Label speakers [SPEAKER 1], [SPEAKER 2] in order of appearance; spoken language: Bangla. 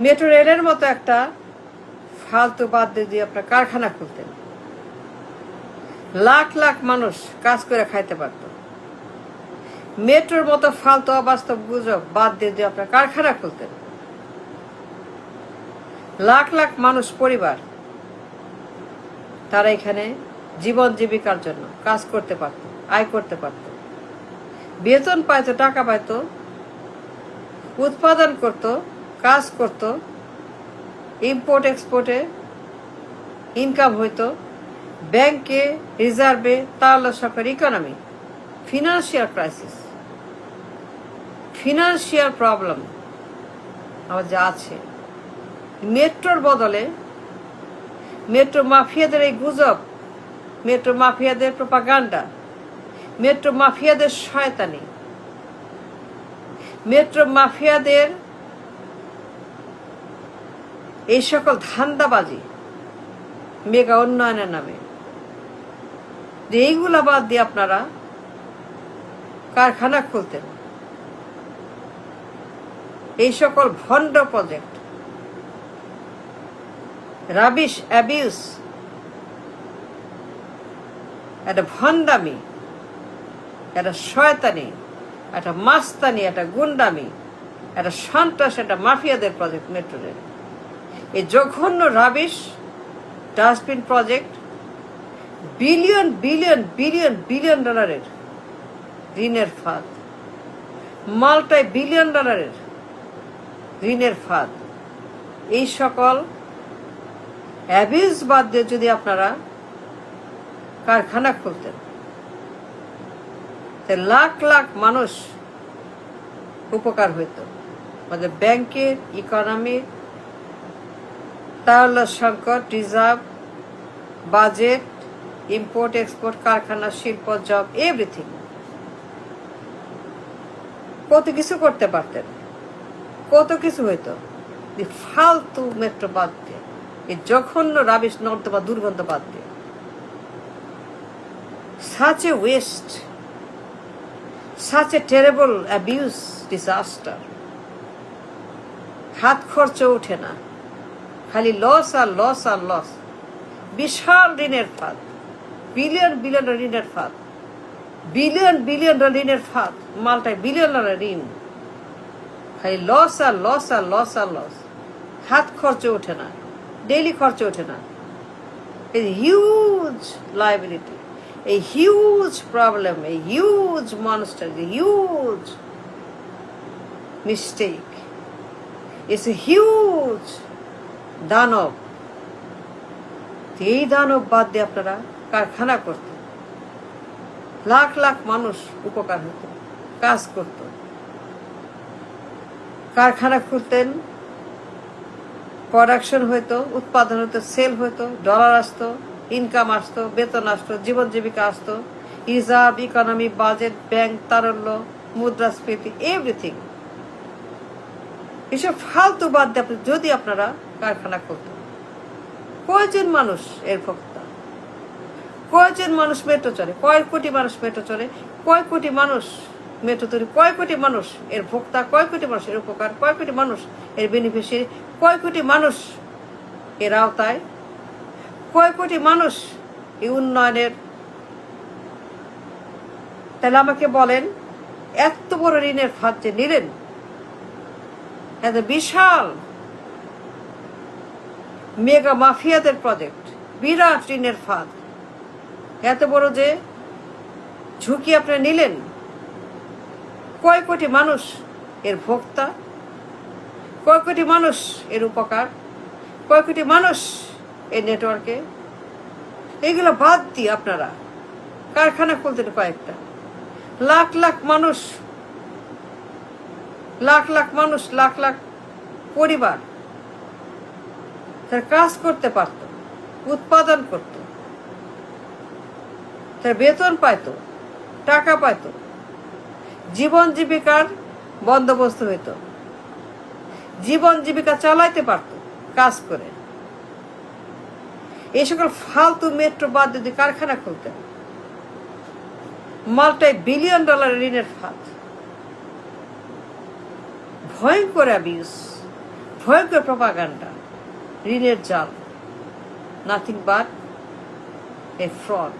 [SPEAKER 1] মেট্রো রেলের মতো একটা ফালতু বাদ দিয়ে আপনার কারখানা খুলতেন, লাখ লাখ মানুষ কাজ করে খাইতে পারত। মেট্রোর মতো ফালতু অবাস্তব গুজব বাদ দিয়ে আপনার কারখানা খুলতেন, লাখ লাখ মানুষ পরিবার তারা এখানে জীবন জীবিকার জন্য কাজ করতে পারত, আয় করতে পারত, বেতন পাইতো, টাকা পাইতো, উৎপাদন করত, কাজ করত, ইম্পোর্ট এক্সপোর্টে ইনকাম হইতো, ব্যাংকে রিজার্ভে, তাহলে সরকার economy, financial crisis, financial problem আমার যা আছে। মেট্রোর বদলে মেট্রো মাফিয়াদের এই গুজব, মেট্রো মাফিয়াদের প্রোপাগান্ডা, মেট্রো মাফিয়াদের শয়তানি, মেট্রো মাফিয়াদের এই সকল ধান্দাবাজি মেগা উন্নয়নের নামে, এইগুলা বাদ দিয়ে আপনারা কারখানা খুলতেন, এই সকল ভণ্ড প্রজেক্ট, রাবিশ অ্যাবিউজ, একটা ভণ্ডামি, একটা শয়তানি, একটা মাস্তানি, একটা গুন্ডামি, একটা সন্ত্রাস, একটা মাফিয়াদের প্রজেক্ট মেট্রো রেল। এই জঘন্য rubbish dustbin project billion billion billion billion ডলারের ঋণের ফাঁদ, মাল্টি বিলিয়ন ডলারের ঋণের ফাঁদ, এই সকল অ্যাবিউজ বাদ দিয়ে যদি আপনারা কারখানা খুলতেন, লাখ লাখ মানুষ উপকার হইত, আমাদের ব্যাংকের, ইকোনমির, তাহলে সংকট, রিজার্ভ, বাজেট, ইম্পোর্ট এক্সপোর্ট, কারখানা, শিল্প, জব, এভরিথিং, কত কিছু করতে পারতেন, কত কিছু হইতো। ফালতু মেট্রো বাদ দিয়ে, এই জঘন্য রাবিশ নর্দমা দুর্গন্ধ বাদ দিয়ে, such a waste, such a terrible abuse, disaster. হাত খরচ ওঠে না, খালি লস আর লস আর লস, বিশাল ঋণের ফাঁদ, বিলিয়ন বিলিয়ন ঋণের ফাঁদ, বিলিয়ন বিলিয়ন ঋণের ফাঁদ, মাল্টি বিলিয়ন ঋণ, খালি লস আর লস আর লস আর লস, হাত খরচ ওঠে না, ডেইলি খরচ ওঠে না। এই huge liability, a huge problem, a huge monster, a huge mistake. It's a huge দানব। এই দানব বাদ দিয়ে আপনারা কারখানা করতেন, লাখ লাখ মানুষ উপকার হতো, কাজ করত, কারখানা খুলতেন, প্রোডাকশন হইতো, উৎপাদন হইতো, সেল হইতো, ডলার আসতো, ইনকাম আসতো, বেতন আসতো, জীবন জীবিকা আসতো, রিজার্ভ, ইকোনমি, বাজেট, ব্যাংক, তারল্য, মুদ্রাস্ফীতি, এভরিথিং। এসব ফালতু বাদ দিয়ে যদি আপনারা কারখানা করতেন, কয়জন মানুষ এর ভোক্তা, কয়জন মানুষ মেট্রো চলে, কয় কোটি মানুষ মেট্রো চলে, কয় কোটি মানুষ মেট্রো তৈরি, কয় কোটি মানুষ এর ভোক্তা, কয় কোটি মানুষ এর উপকার, কয় কোটি মানুষ এর বেনিফিশিয়ারি, কয় কোটি মানুষ এর আওতায়, কয় কোটি মানুষ এই উন্নয়নের। তাহলে আমাকে বলেন, এত বড় ঋণের ফাঁদ যে নিলেন, এত বিশাল মেগা মাফিয়াদের প্রজেক্ট, বিরাট ঋণের ফাঁদ, এত বড় যে ঝুঁকি আপনি নিলেন, কয় কোটি মানুষ এর ভোক্তা, কয় কোটি মানুষ এর উপকার, কয় কোটি মানুষ এই নেটওয়ার্কে। এইগুলো বাদ দিয়ে আপনারা কারখানা খুলতেন কয়েকটা, লাখ লাখ মানুষ, লাখ লাখ মানুষ, লাখ লাখ পরিবার তার কাজ করতে পারত, উৎপাদন করত, তার বেতন পাইত, টাকা পাইত, জীবন জীবিকার বন্দোবস্ত হইত, জীবন জীবিকা চালাইতে পারত কাজ করে। এই সকল ফালতু মেট্রো বাদ যদি কারখানা খুলতেন, মাল্টি বিলিয়ন ডলার ঋণের ফাঁদ, ভয়ঙ্কর অ্যাবিউজ, ভয়ঙ্কর প্রপাগান্ডা, ঋণের জাল, নাথিং বাট এ ফ্রড।